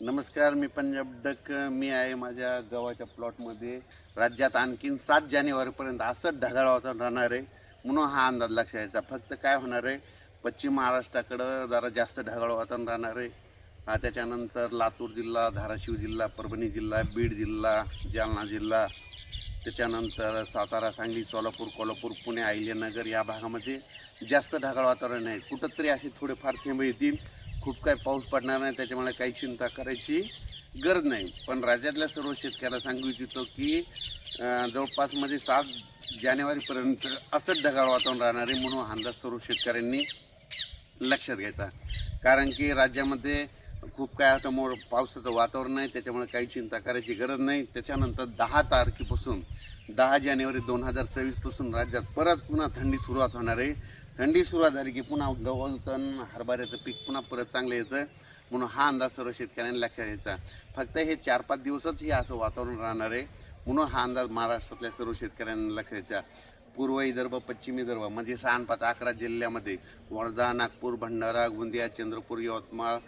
नमस्कार, मी पंजाब डक. मी आहे माझ्या गावाच्या प्लॉटमध्ये. राज्यात आणखीन 7 जानेवारीपर्यंत असंच ढगाळ वातावरण राहणार आहे म्हणून हा अंदाज लक्षात यायचा. फक्त काय होणार आहे, पश्चिम महाराष्ट्राकडं जरा जास्त ढगाळ वातावरण राहणार आहे. त्याच्यानंतर लातूर जिल्हा, धाराशिव जिल्हा, परभणी जिल्हा, बीड जिल्हा, जालना जिल्हा, त्याच्यानंतर सातारा, सांगली, सोलापूर, कोल्हापूर, पुणे, अहिल्यानगर या भागामध्ये जास्त ढगाळ वातावरण आहे. कुठंतरी असे थोडेफार थेंब येतील. खूप काही पाऊस पडणार नाही, त्याच्यामुळे काही चिंता करायची गरज नाही. पण राज्यातल्या सर्व शेतकऱ्याला सांगू इच्छितो की जवळपास 7 जानेवारीपर्यंत असंच ढगाळ वातावरण राहणार आहे म्हणून अंदाज सर्व शेतकऱ्यांनी लक्षात घ्यायचा. कारण की राज्यामध्ये खूप काय आता पावसाचं वातावरण आहे, त्याच्यामुळे काही चिंता करायची गरज नाही. त्याच्यानंतर 10 तारखेपासून 10 जानेवारी 2026 पासून राज्यात परत पुन्हा थंडी सुरुवात होणार आहे. थंडी सुरुवात झाली की पुन्हा गव्हाचं हरभऱ्याचं पीक पुन्हा परत चांगलं येतं म्हणून हा अंदाज सर्व शेतकऱ्यांनी लक्षात घ्यायचा. फक्त हे 4-5 दिवसच हे असं वातावरण राहणार आहे म्हणून हा अंदाज महाराष्ट्रातल्या सर्व शेतकऱ्यांनी लक्षात घ्यायचा. पूर्व विदर्भ, पश्चिम विदर्भ म्हणजे 6-5-11 जिल्ह्यामध्ये वर्धा, नागपूर, भंडारा, गोंदिया, चंद्रपूर, यवतमाळ,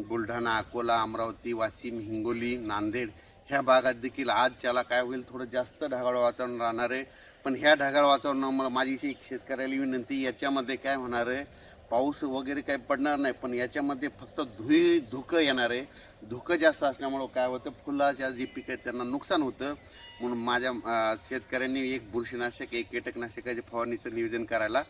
बुलढाणा, अकोला, अमरावती, वाशिम, हिंगोली, नांदेड ह्या भागात देखील आजच्याला काय होईल, थोडं जास्त ढगाळ वातावरण राहणार आहे. पण ह्या ढगाळ वातावरणामुळे माझी एक शेतकऱ्याला विनंती, याच्यामध्ये काय होणार आहे, पाऊस वगैरे काही पडणार नाही, पण याच्यामध्ये फक्त धुकं येणार आहे. धुकं जास्त असल्यामुळं काय होतं, फुलाच्या जे पिकं आहेत त्यांना नुकसान होतं. म्हणून माझ्या शेतकऱ्यांनी एक बुरशीनाशक, एक कीटकनाशकाचे फवारणीचं नियोजन करायला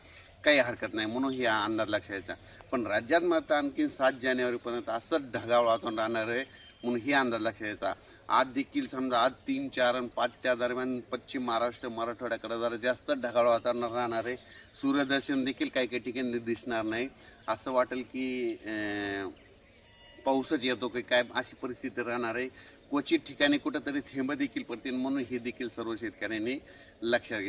काही हरकत नाही म्हणून ही अंदाज लक्षात यायचा. पण राज्यात मात्र आणखीन 7 जानेवारीपर्यंत असंच ढगाळ वातावरण राहणार आहे म्हणून ही अंदाज लक्षात यायचा. आज देखील समजा आज 3, 4 आणि 5च्या दरम्यान पश्चिम महाराष्ट्र, मराठवाड्याकडे जरा जास्त ढगाळ वातावरण राहणार आहे. सूर्यदर्शन देखील काही काही ठिकाणी दिसणार नाही. असं वाटेल की पाऊसच येतो की काय अशी परिस्थिती राहणार आहे. क्वचित ठिकाणी कुठंतरी थेंब देखील पडतील म्हणून हे देखील सर्व शेतकऱ्यांनी लक्षात घ्यायचं.